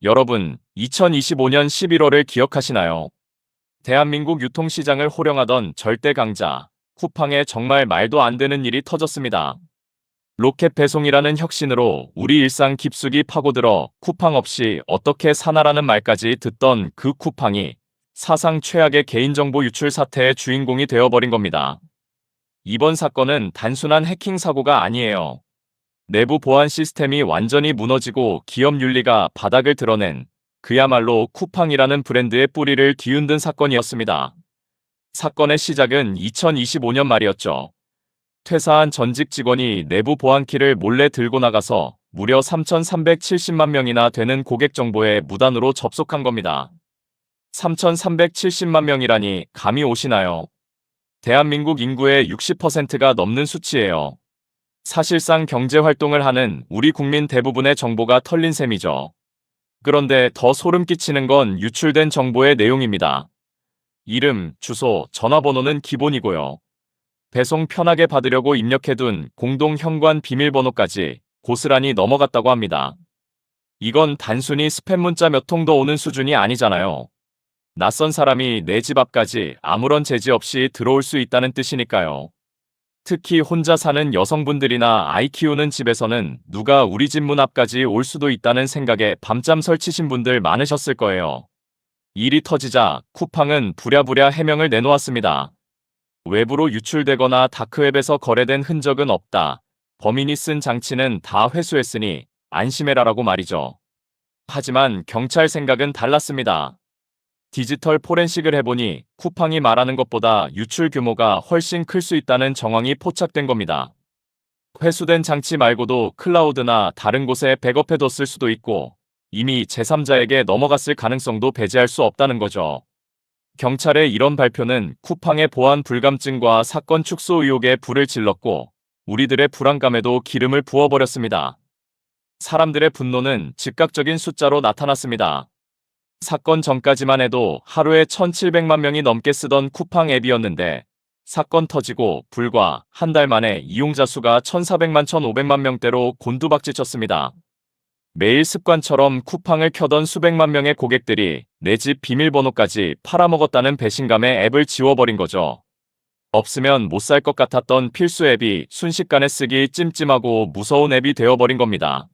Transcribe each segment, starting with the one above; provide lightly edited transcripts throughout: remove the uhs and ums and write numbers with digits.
여러분, 2025년 11월을 기억하시나요? 대한민국 유통시장을 호령하던 절대 강자, 쿠팡에 정말 말도 안 되는 일이 터졌습니다. 로켓 배송이라는 혁신으로 우리 일상 깊숙이 파고들어 쿠팡 없이 어떻게 사나라는 말까지 듣던 그 쿠팡이 사상 최악의 개인정보 유출 사태의 주인공이 되어버린 겁니다. 이번 사건은 단순한 해킹 사고가 아니에요. 내부 보안 시스템이 완전히 무너지고 기업 윤리가 바닥을 드러낸 그야말로 쿠팡이라는 브랜드의 뿌리를 뒤흔든 사건이었습니다. 사건의 시작은 2025년 말이었죠. 퇴사한 전직 직원이 내부 보안키를 몰래 들고 나가서 무려 3,370만 명이나 되는 고객 정보에 무단으로 접속한 겁니다. 3,370만 명이라니 감이 오시나요? 대한민국 인구의 60%가 넘는 수치예요. 사실상 경제 활동을 하는 우리 국민 대부분의 정보가 털린 셈이죠. 그런데 더 소름 끼치는 건 유출된 정보의 내용입니다. 이름, 주소, 전화번호는 기본이고요. 배송 편하게 받으려고 입력해둔 공동 현관 비밀번호까지 고스란히 넘어갔다고 합니다. 이건 단순히 스팸 문자 몇 통 더 오는 수준이 아니잖아요. 낯선 사람이 내 집 앞까지 아무런 제지 없이 들어올 수 있다는 뜻이니까요. 특히 혼자 사는 여성분들이나 아이 키우는 집에서는 누가 우리 집 문 앞까지 올 수도 있다는 생각에 밤잠 설치신 분들 많으셨을 거예요. 일이 터지자 쿠팡은 부랴부랴 해명을 내놓았습니다. 외부로 유출되거나 다크웹에서 거래된 흔적은 없다. 범인이 쓴 장치는 다 회수했으니 안심해라라고 말이죠. 하지만 경찰 생각은 달랐습니다. 디지털 포렌식을 해보니 쿠팡이 말하는 것보다 유출 규모가 훨씬 클 수 있다는 정황이 포착된 겁니다. 회수된 장치 말고도 클라우드나 다른 곳에 백업해뒀을 수도 있고 이미 제3자에게 넘어갔을 가능성도 배제할 수 없다는 거죠. 경찰의 이런 발표는 쿠팡의 보안 불감증과 사건 축소 의혹에 불을 질렀고 우리들의 불안감에도 기름을 부어버렸습니다. 사람들의 분노는 즉각적인 숫자로 나타났습니다. 사건 전까지만 해도 하루에 1,700만 명이 넘게 쓰던 쿠팡 앱이었는데 사건 터지고 불과 한 달 만에 이용자 수가 1,400만 1,500만 명대로 곤두박질쳤습니다. 매일 습관처럼 쿠팡을 켜던 수백만 명의 고객들이 내 집 비밀번호까지 팔아먹었다는 배신감에 앱을 지워버린 거죠. 없으면 못 살 것 같았던 필수 앱이 순식간에 쓰기 찜찜하고 무서운 앱이 되어버린 겁니다.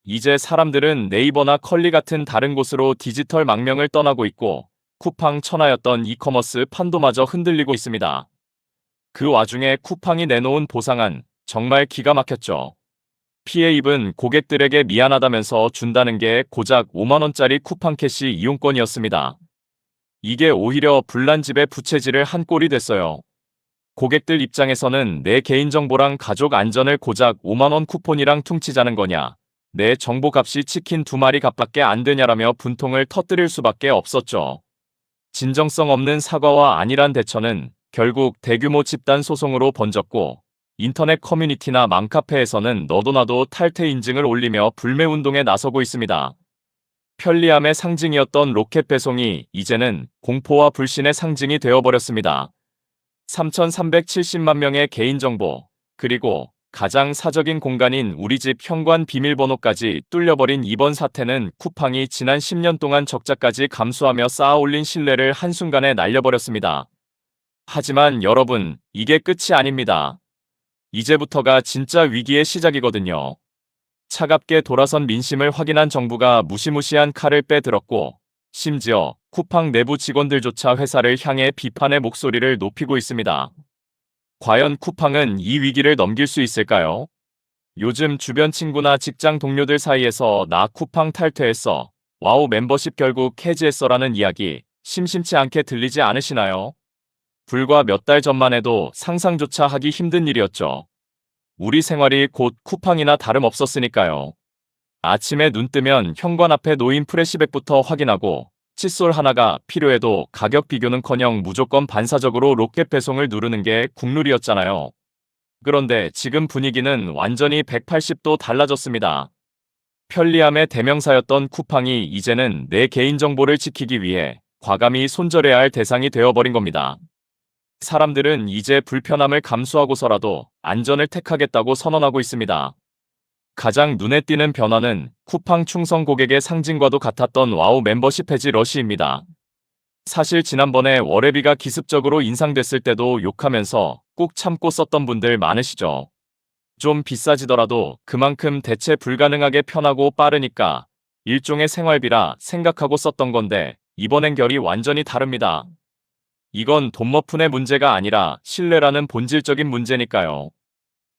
이제 사람들은 네이버나 컬리 같은 다른 곳으로 디지털 망명을 떠나고 있고 쿠팡 천하였던 이커머스 판도마저 흔들리고 있습니다. 그 와중에 쿠팡이 내놓은 보상안 정말 기가 막혔죠. 피해 입은 고객들에게 미안하다면서 준다는 게 고작 5만원짜리 쿠팡 캐시 이용권이었습니다. 이게 오히려 불난집의 부채질을 한 꼴이 됐어요. 고객들 입장에서는 내 개인정보랑 가족 안전을 고작 5만원 쿠폰이랑 퉁치자는 거냐, 내 정보값이 치킨 2마리 값밖에 안 되냐라며 분통을 터뜨릴 수밖에 없었죠. 진정성 없는 사과와 안일한 대처는 결국 대규모 집단 소송으로 번졌고 인터넷 커뮤니티나 맘카페에서는 너도나도 탈퇴 인증을 올리며 불매운동에 나서고 있습니다. 편리함의 상징이었던 로켓 배송이 이제는 공포와 불신의 상징이 되어버렸습니다. 3,370만 명의 개인정보, 그리고 가장 사적인 공간인 우리 집 현관 비밀번호까지 뚫려버린 이번 사태는 쿠팡이 지난 10년 동안 적자까지 감수하며 쌓아올린 신뢰를 한순간에 날려버렸습니다. 하지만 여러분, 이게 끝이 아닙니다. 이제부터가 진짜 위기의 시작이거든요. 차갑게 돌아선 민심을 확인한 정부가 무시무시한 칼을 빼들었고 심지어 쿠팡 내부 직원들조차 회사를 향해 비판의 목소리를 높이고 있습니다. 과연 쿠팡은 이 위기를 넘길 수 있을까요? 요즘 주변 친구나 직장 동료들 사이에서 나 쿠팡 탈퇴했어. 와우 멤버십 결국 해지했어라는 이야기 심심치 않게 들리지 않으시나요? 불과 몇 달 전만 해도 상상조차 하기 힘든 일이었죠. 우리 생활이 곧 쿠팡이나 다름없었으니까요. 아침에 눈 뜨면 현관 앞에 놓인 프레시백부터 확인하고 칫솔 하나가 필요해도 가격 비교는커녕 무조건 반사적으로 로켓 배송을 누르는 게 국룰이었잖아요. 그런데 지금 분위기는 완전히 180도 달라졌습니다. 편리함의 대명사였던 쿠팡이 이제는 내 개인정보를 지키기 위해 과감히 손절해야 할 대상이 되어버린 겁니다. 사람들은 이제 불편함을 감수하고서라도 안전을 택하겠다고 선언하고 있습니다. 가장 눈에 띄는 변화는 쿠팡 충성 고객의 상징과도 같았던 와우 멤버십 해지 러시입니다. 사실 지난번에 월회비가 기습적으로 인상됐을 때도 욕하면서 꾹 참고 썼던 분들 많으시죠. 좀 비싸지더라도 그만큼 대체 불가능하게 편하고 빠르니까 일종의 생활비라 생각하고 썼던 건데 이번엔 결이 완전히 다릅니다. 이건 돈머푼의 문제가 아니라 신뢰라는 본질적인 문제니까요.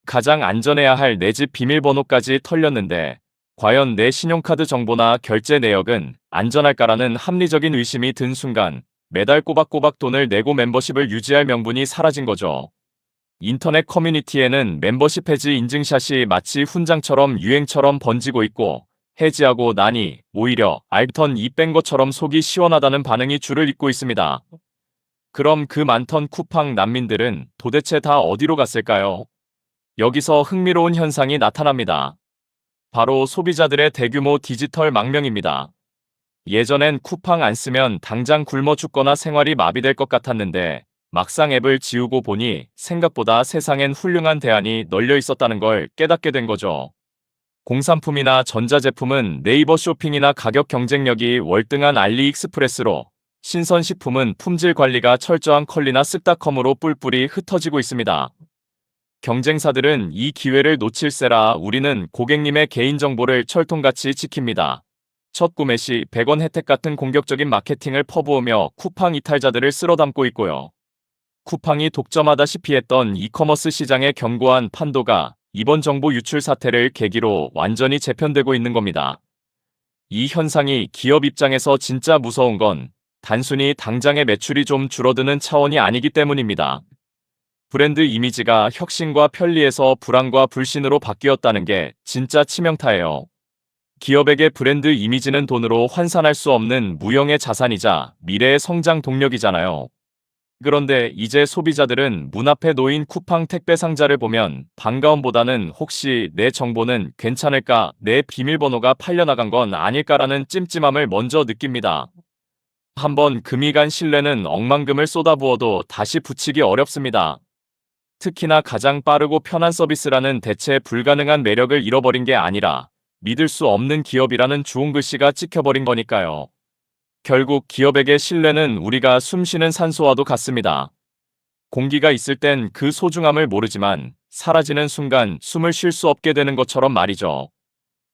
가장 안전해야 할 내 집 비밀번호까지 털렸는데 과연 내 신용카드 정보나 결제 내역은 안전할까라는 합리적인 의심이 든 순간 매달 꼬박꼬박 돈을 내고 멤버십을 유지할 명분이 사라진 거죠. 인터넷 커뮤니티에는 멤버십 해지 인증샷이 마치 훈장처럼 유행처럼 번지고 있고 해지하고 나니 오히려 알던 이 뺀 것처럼 속이 시원하다는 반응이 줄을 잇고 있습니다. 그럼 그 많던 쿠팡 난민들은 도대체 다 어디로 갔을까요? 여기서 흥미로운 현상이 나타납니다. 바로 소비자들의 대규모 디지털 망명입니다. 예전엔 쿠팡 안 쓰면 당장 굶어 죽거나 생활이 마비될 것 같았는데 막상 앱을 지우고 보니 생각보다 세상엔 훌륭한 대안이 널려 있었다는 걸 깨닫게 된 거죠. 공산품이나 전자제품은 네이버 쇼핑이나 가격 경쟁력이 월등한 알리익스프레스로, 신선식품은 품질 관리가 철저한 컬리나 쓱닷컴으로 뿔뿔이 흩어지고 있습니다. 경쟁사들은 이 기회를 놓칠세라 우리는 고객님의 개인정보를 철통같이 지킵니다. 첫 구매 시 100원 혜택 같은 공격적인 마케팅을 퍼부으며 쿠팡 이탈자들을 쓸어담고 있고요. 쿠팡이 독점하다시피 했던 이커머스 시장의 견고한 판도가 이번 정보 유출 사태를 계기로 완전히 재편되고 있는 겁니다. 이 현상이 기업 입장에서 진짜 무서운 건 단순히 당장의 매출이 좀 줄어드는 차원이 아니기 때문입니다. 브랜드 이미지가 혁신과 편리에서 불안과 불신으로 바뀌었다는 게 진짜 치명타예요. 기업에게 브랜드 이미지는 돈으로 환산할 수 없는 무형의 자산이자 미래의 성장 동력이잖아요. 그런데 이제 소비자들은 문 앞에 놓인 쿠팡 택배 상자를 보면 반가움보다는 혹시 내 정보는 괜찮을까, 내 비밀번호가 팔려나간 건 아닐까라는 찜찜함을 먼저 느낍니다. 한번 금이 간 신뢰는 억만금을 쏟아부어도 다시 붙이기 어렵습니다. 특히나 가장 빠르고 편한 서비스라는 대체 불가능한 매력을 잃어버린 게 아니라 믿을 수 없는 기업이라는 주홍 글씨가 찍혀버린 거니까요. 결국 기업에게 신뢰는 우리가 숨쉬는 산소와도 같습니다. 공기가 있을 땐 그 소중함을 모르지만 사라지는 순간 숨을 쉴 수 없게 되는 것처럼 말이죠.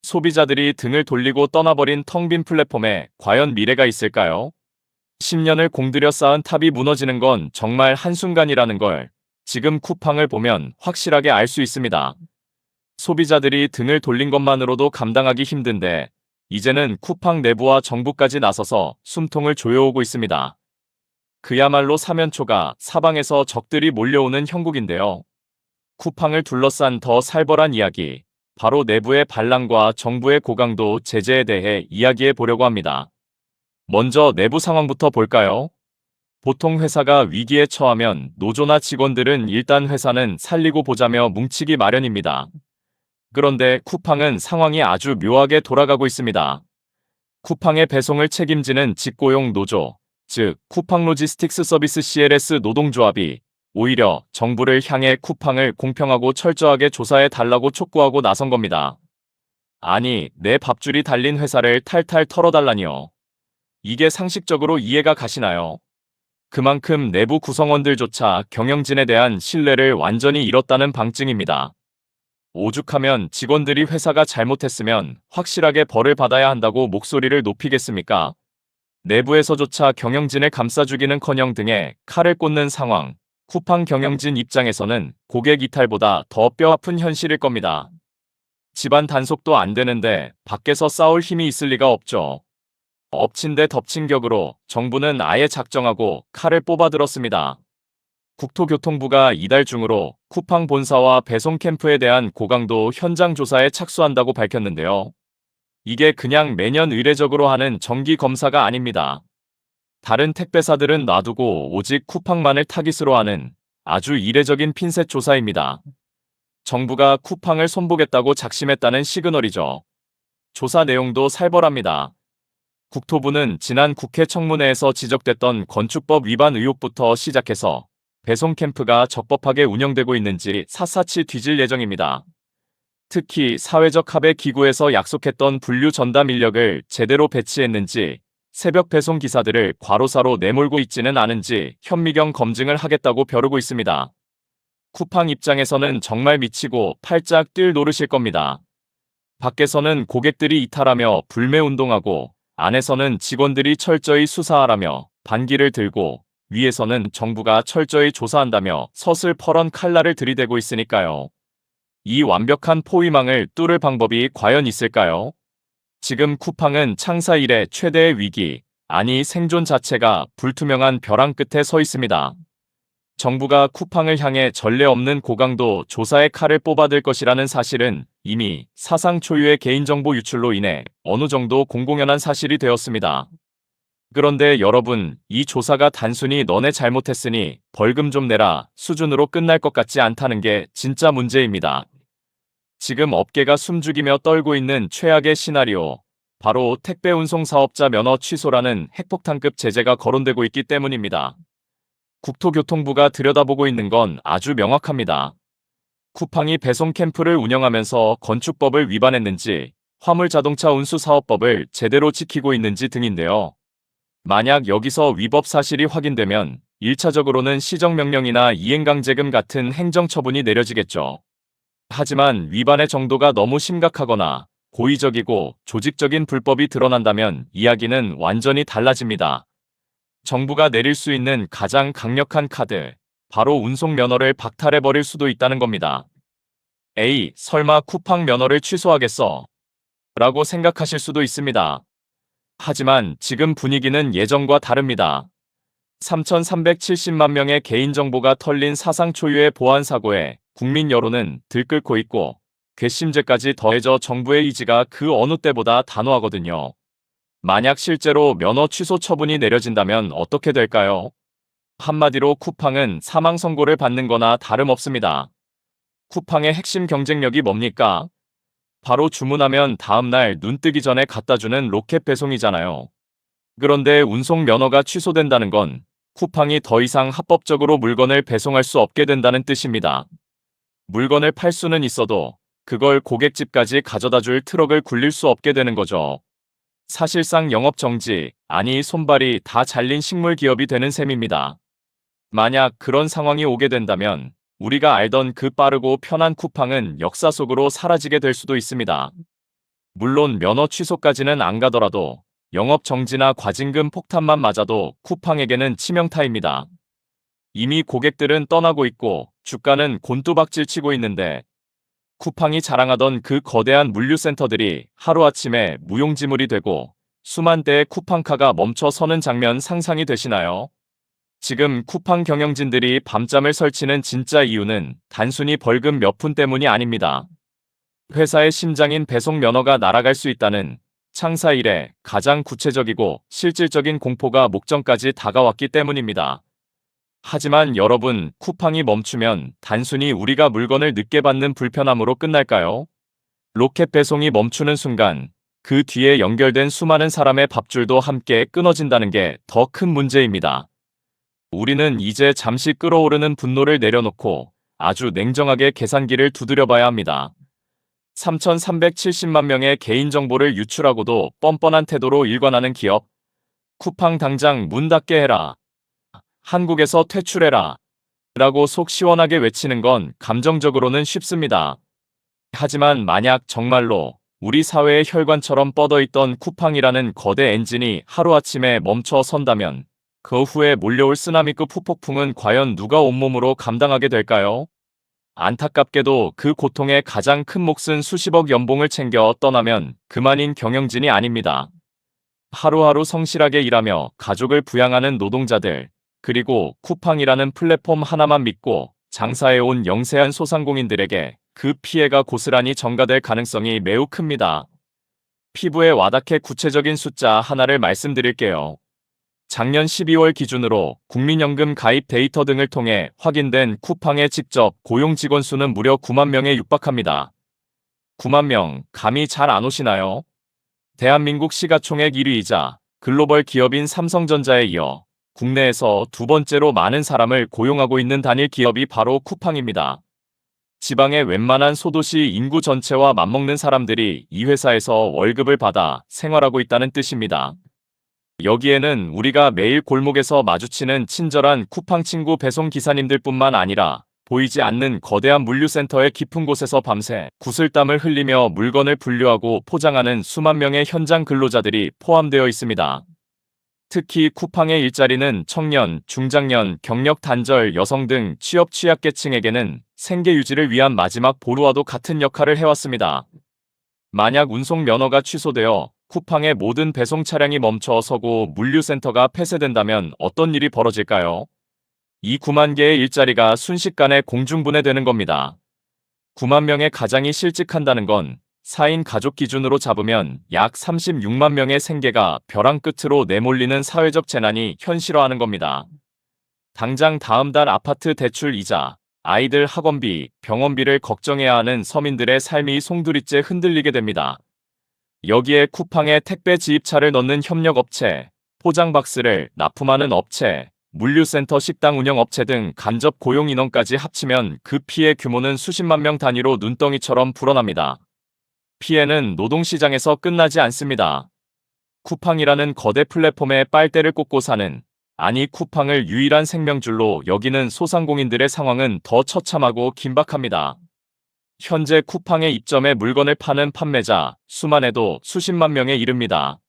소비자들이 등을 돌리고 떠나버린 텅 빈 플랫폼에 과연 미래가 있을까요? 10년을 공들여 쌓은 탑이 무너지는 건 정말 한순간이라는 걸 지금 쿠팡을 보면 확실하게 알 수 있습니다. 소비자들이 등을 돌린 것만으로도 감당하기 힘든데 이제는 쿠팡 내부와 정부까지 나서서 숨통을 조여오고 있습니다. 그야말로 사면초가 사방에서 적들이 몰려오는 형국인데요. 쿠팡을 둘러싼 더 살벌한 이야기, 바로 내부의 반란과 정부의 고강도 제재에 대해 이야기해 보려고 합니다. 먼저 내부 상황부터 볼까요? 보통 회사가 위기에 처하면 노조나 직원들은 일단 회사는 살리고 보자며 뭉치기 마련입니다. 그런데 쿠팡은 상황이 아주 묘하게 돌아가고 있습니다. 쿠팡의 배송을 책임지는 직고용 노조, 즉 쿠팡 로지스틱스 서비스 CLS 노동조합이 오히려 정부를 향해 쿠팡을 공평하고 철저하게 조사해 달라고 촉구하고 나선 겁니다. 아니, 내 밥줄이 달린 회사를 탈탈 털어달라니요. 이게 상식적으로 이해가 가시나요? 그만큼 내부 구성원들조차 경영진에 대한 신뢰를 완전히 잃었다는 방증입니다. 오죽하면 직원들이 회사가 잘못했으면 확실하게 벌을 받아야 한다고 목소리를 높이겠습니까? 내부에서조차 경영진을 감싸주기는커녕 등에 칼을 꽂는 상황. 쿠팡 경영진 입장에서는 고객 이탈보다 더 뼈아픈 현실일 겁니다. 집안 단속도 안 되는데 밖에서 싸울 힘이 있을 리가 없죠. 엎친 데 덮친 격으로 정부는 아예 작정하고 칼을 뽑아들었습니다. 국토교통부가 이달 중으로 쿠팡 본사와 배송 캠프에 대한 고강도 현장 조사에 착수한다고 밝혔는데요. 이게 그냥 매년 의례적으로 하는 정기 검사가 아닙니다. 다른 택배사들은 놔두고 오직 쿠팡만을 타깃으로 하는 아주 이례적인 핀셋 조사입니다. 정부가 쿠팡을 손보겠다고 작심했다는 시그널이죠. 조사 내용도 살벌합니다. 국토부는 지난 국회 청문회에서 지적됐던 건축법 위반 의혹부터 시작해서 배송 캠프가 적법하게 운영되고 있는지 샅샅이 뒤질 예정입니다. 특히 사회적 합의 기구에서 약속했던 분류 전담 인력을 제대로 배치했는지, 새벽 배송 기사들을 과로사로 내몰고 있지는 않은지 현미경 검증을 하겠다고 벼르고 있습니다. 쿠팡 입장에서는 정말 미치고 팔짝 뛸 노릇일 겁니다. 밖에서는 고객들이 이탈하며 불매운동하고, 안에서는 직원들이 철저히 수사하라며 반기를 들고, 위에서는 정부가 철저히 조사한다며 서슬퍼런 칼날을 들이대고 있으니까요. 이 완벽한 포위망을 뚫을 방법이 과연 있을까요? 지금 쿠팡은 창사 이래 최대의 위기, 아니 생존 자체가 불투명한 벼랑 끝에 서 있습니다. 정부가 쿠팡을 향해 전례 없는 고강도 조사의 칼을 뽑아들 것이라는 사실은 이미 사상 초유의 개인정보 유출로 인해 어느 정도 공공연한 사실이 되었습니다. 그런데 여러분, 이 조사가 단순히 너네 잘못했으니 벌금 좀 내라 수준으로 끝날 것 같지 않다는 게 진짜 문제입니다. 지금 업계가 숨죽이며 떨고 있는 최악의 시나리오, 바로 택배 운송 사업자 면허 취소라는 핵폭탄급 제재가 거론되고 있기 때문입니다. 국토교통부가 들여다보고 있는 건 아주 명확합니다. 쿠팡이 배송 캠프를 운영하면서 건축법을 위반했는지, 화물자동차 운수사업법을 제대로 지키고 있는지 등인데요. 만약 여기서 위법 사실이 확인되면 1차적으로는 시정명령이나 이행강제금 같은 행정처분이 내려지겠죠. 하지만 위반의 정도가 너무 심각하거나 고의적이고 조직적인 불법이 드러난다면 이야기는 완전히 달라집니다. 정부가 내릴 수 있는 가장 강력한 카드, 바로 운송 면허를 박탈해버릴 수도 있다는 겁니다. 에이, 설마 쿠팡 면허를 취소하겠어? 라고 생각하실 수도 있습니다. 하지만 지금 분위기는 예전과 다릅니다. 3,370만 명의 개인정보가 털린 사상 초유의 보안 사고에 국민 여론은 들끓고 있고, 괘씸죄까지 더해져 정부의 의지가 그 어느 때보다 단호하거든요. 만약 실제로 면허 취소 처분이 내려진다면 어떻게 될까요? 한마디로 쿠팡은 사망 선고를 받는 거나 다름없습니다. 쿠팡의 핵심 경쟁력이 뭡니까? 바로 주문하면 다음날 눈 뜨기 전에 갖다주는 로켓 배송이잖아요. 그런데 운송 면허가 취소된다는 건 쿠팡이 더 이상 합법적으로 물건을 배송할 수 없게 된다는 뜻입니다. 물건을 팔 수는 있어도 그걸 고객집까지 가져다줄 트럭을 굴릴 수 없게 되는 거죠. 사실상 영업 정지, 아니 손발이 다 잘린 식물 기업이 되는 셈입니다. 만약 그런 상황이 오게 된다면 우리가 알던 그 빠르고 편한 쿠팡은 역사 속으로 사라지게 될 수도 있습니다. 물론 면허 취소까지는 안 가더라도 영업 정지나 과징금 폭탄만 맞아도 쿠팡에게는 치명타입니다. 이미 고객들은 떠나고 있고 주가는 곤두박질 치고 있는데, 쿠팡이 자랑하던 그 거대한 물류센터들이 하루아침에 무용지물이 되고 수만 대의 쿠팡카가 멈춰 서는 장면 상상이 되시나요? 지금 쿠팡 경영진들이 밤잠을 설치는 진짜 이유는 단순히 벌금 몇 푼 때문이 아닙니다. 회사의 심장인 배송 면허가 날아갈 수 있다는 창사 이래 가장 구체적이고 실질적인 공포가 목전까지 다가왔기 때문입니다. 하지만 여러분, 쿠팡이 멈추면 단순히 우리가 물건을 늦게 받는 불편함으로 끝날까요? 로켓 배송이 멈추는 순간 그 뒤에 연결된 수많은 사람의 밥줄도 함께 끊어진다는 게 더 큰 문제입니다. 우리는 이제 잠시 끓어오르는 분노를 내려놓고 아주 냉정하게 계산기를 두드려봐야 합니다. 3,370만 명의 개인정보를 유출하고도 뻔뻔한 태도로 일관하는 기업, 쿠팡 당장 문 닫게 해라, 한국에서 퇴출해라 라고 속 시원하게 외치는 건 감정적으로는 쉽습니다. 하지만 만약 정말로 우리 사회의 혈관처럼 뻗어있던 쿠팡이라는 거대 엔진이 하루아침에 멈춰 선다면 그 후에 몰려올 쓰나미급 후폭풍은 과연 누가 온몸으로 감당하게 될까요? 안타깝게도 그 고통의 가장 큰 몫은 수십억 연봉을 챙겨 떠나면 그만인 경영진이 아닙니다. 하루하루 성실하게 일하며 가족을 부양하는 노동자들, 그리고 쿠팡이라는 플랫폼 하나만 믿고 장사해온 영세한 소상공인들에게 그 피해가 고스란히 전가될 가능성이 매우 큽니다. 피부에 와닿게 구체적인 숫자 하나를 말씀드릴게요. 작년 12월 기준으로 국민연금 가입 데이터 등을 통해 확인된 쿠팡의 직접 고용 직원 수는 무려 9만 명에 육박합니다. 9만 명, 감이 잘 안 오시나요? 대한민국 시가총액 1위이자 글로벌 기업인 삼성전자에 이어 국내에서 두 번째로 많은 사람을 고용하고 있는 단일 기업이 바로 쿠팡입니다. 지방의 웬만한 소도시 인구 전체와 맞먹는 사람들이 이 회사에서 월급을 받아 생활하고 있다는 뜻입니다. 여기에는 우리가 매일 골목에서 마주치는 친절한 쿠팡 친구 배송 기사님들뿐만 아니라 보이지 않는 거대한 물류센터의 깊은 곳에서 밤새 구슬땀을 흘리며 물건을 분류하고 포장하는 수만 명의 현장 근로자들이 포함되어 있습니다. 특히 쿠팡의 일자리는 청년, 중장년, 경력 단절, 여성 등 취업 취약계층에게는 생계 유지를 위한 마지막 보루와도 같은 역할을 해왔습니다. 만약 운송 면허가 취소되어 쿠팡의 모든 배송 차량이 멈춰 서고 물류센터가 폐쇄된다면 어떤 일이 벌어질까요? 이 9만 개의 일자리가 순식간에 공중분해되는 겁니다. 9만 명의 가장이 실직한다는 건 4인 가족 기준으로 잡으면 약 36만 명의 생계가 벼랑 끝으로 내몰리는 사회적 재난이 현실화하는 겁니다. 당장 다음 달 아파트 대출 이자, 아이들 학원비, 병원비를 걱정해야 하는 서민들의 삶이 송두리째 흔들리게 됩니다. 여기에 쿠팡에 택배 지입차를 넣는 협력업체, 포장박스를 납품하는 업체, 물류센터 식당 운영업체 등 간접 고용 인원까지 합치면 그 피해 규모는 수십만 명 단위로 눈덩이처럼 불어납니다. 피해는 노동시장에서 끝나지 않습니다. 쿠팡이라는 거대 플랫폼에 빨대를 꽂고 사는, 아니 쿠팡을 유일한 생명줄로 여기는 소상공인들의 상황은 더 처참하고 긴박합니다. 현재 쿠팡의 입점에 물건을 파는 판매자 수만 해도 수십만 명에 이릅니다.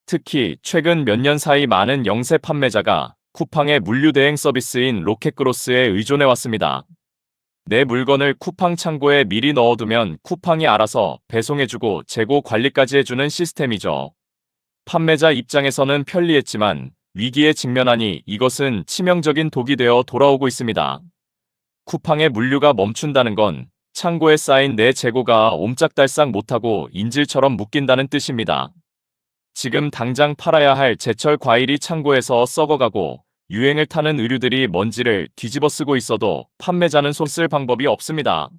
특히 최근 몇 년 사이 많은 영세 판매자가 쿠팡의 물류 대행 서비스인 로켓그로스에 의존해왔습니다. 내 물건을 쿠팡 창고에 미리 넣어두면 쿠팡이 알아서 배송해주고 재고 관리까지 해주는 시스템이죠. 판매자 입장에서는 편리했지만 위기에 직면하니 이것은 치명적인 독이 되어 돌아오고 있습니다. 쿠팡의 물류가 멈춘다는 건 창고에 쌓인 내 재고가 옴짝달싹 못하고 인질처럼 묶인다는 뜻입니다. 지금 당장 팔아야 할 제철 과일이 창고에서 썩어가고 유행을 타는 의류들이 먼지를 뒤집어 쓰고 있어도 판매자는 손 쓸 방법이 없습니다.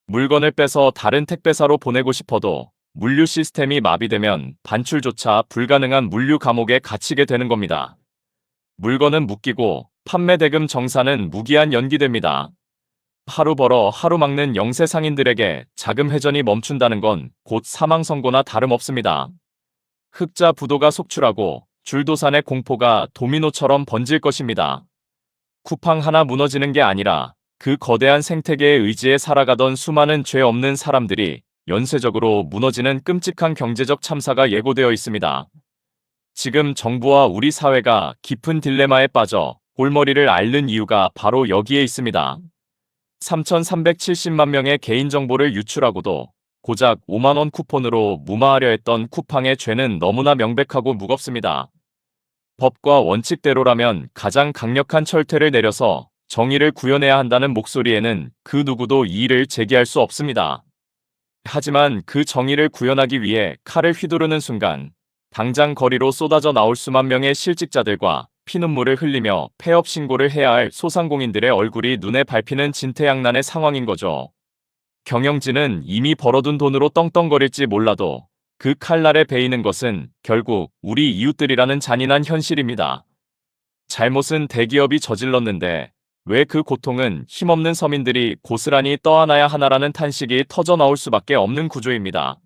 물건을 빼서 다른 택배사로 보내고 싶어도 물류 시스템이 마비되면 반출조차 불가능한 물류 감옥에 갇히게 되는 겁니다. 물건은 묶이고 판매 대금 정산은 무기한 연기됩니다. 하루 벌어 하루 막는 영세 상인들에게 자금 회전이 멈춘다는 건 곧 사망 선고나 다름없습니다. 흑자 부도가 속출하고 줄도산의 공포가 도미노처럼 번질 것입니다. 쿠팡 하나 무너지는 게 아니라 그 거대한 생태계의 의지에 살아가던 수많은 죄 없는 사람들이 연쇄적으로 무너지는 끔찍한 경제적 참사가 예고되어 있습니다. 지금 정부와 우리 사회가 깊은 딜레마에 빠져 골머리를 앓는 이유가 바로 여기에 있습니다. 3,370만 명의 개인정보를 유출하고도 고작 5만 원 쿠폰으로 무마하려 했던 쿠팡의 죄는 너무나 명백하고 무겁습니다. 법과 원칙대로라면 가장 강력한 철퇴를 내려서 정의를 구현해야 한다는 목소리에는 그 누구도 이의를 제기할 수 없습니다. 하지만 그 정의를 구현하기 위해 칼을 휘두르는 순간 당장 거리로 쏟아져 나올 수만 명의 실직자들과 피눈물을 흘리며 폐업 신고를 해야 할 소상공인들의 얼굴이 눈에 밟히는 진퇴양난의 상황인 거죠. 경영진은 이미 벌어둔 돈으로 떵떵거릴지 몰라도 그 칼날에 베이는 것은 결국 우리 이웃들이라는 잔인한 현실입니다. 잘못은 대기업이 저질렀는데 왜 그 고통은 힘없는 서민들이 고스란히 떠안아야 하나라는 탄식이 터져나올 수밖에 없는 구조입니다.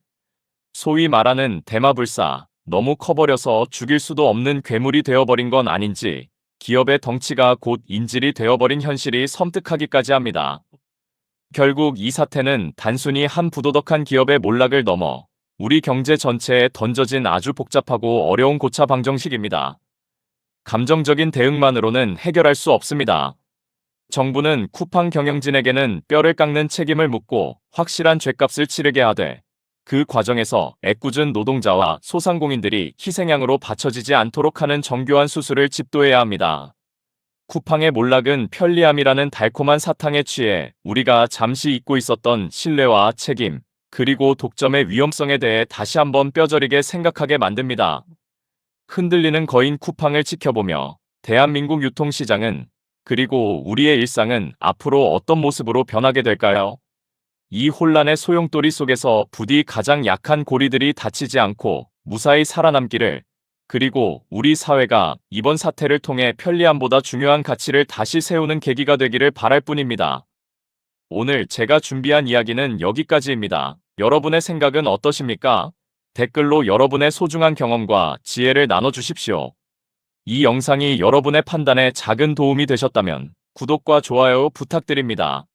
소위 말하는 대마불사, 너무 커버려서 죽일 수도 없는 괴물이 되어버린 건 아닌지 기업의 덩치가 곧 인질이 되어버린 현실이 섬뜩하기까지 합니다. 결국 이 사태는 단순히 한 부도덕한 기업의 몰락을 넘어 우리 경제 전체에 던져진 아주 복잡하고 어려운 고차 방정식입니다. 감정적인 대응만으로는 해결할 수 없습니다. 정부는 쿠팡 경영진에게는 뼈를 깎는 책임을 묻고 확실한 죗값을 치르게 하되 그 과정에서 애꿎은 노동자와 소상공인들이 희생양으로 바쳐지지 않도록 하는 정교한 수술을 집도해야 합니다. 쿠팡의 몰락은 편리함이라는 달콤한 사탕에 취해 우리가 잠시 잊고 있었던 신뢰와 책임, 그리고 독점의 위험성에 대해 다시 한번 뼈저리게 생각하게 만듭니다. 흔들리는 거인 쿠팡을 지켜보며 대한민국 유통시장은, 그리고 우리의 일상은 앞으로 어떤 모습으로 변하게 될까요? 이 혼란의 소용돌이 속에서 부디 가장 약한 고리들이 다치지 않고 무사히 살아남기를, 그리고 우리 사회가 이번 사태를 통해 편리함보다 중요한 가치를 다시 세우는 계기가 되기를 바랄 뿐입니다. 오늘 제가 준비한 이야기는 여기까지입니다. 여러분의 생각은 어떠십니까? 댓글로 여러분의 소중한 경험과 지혜를 나눠주십시오. 이 영상이 여러분의 판단에 작은 도움이 되셨다면 구독과 좋아요 부탁드립니다.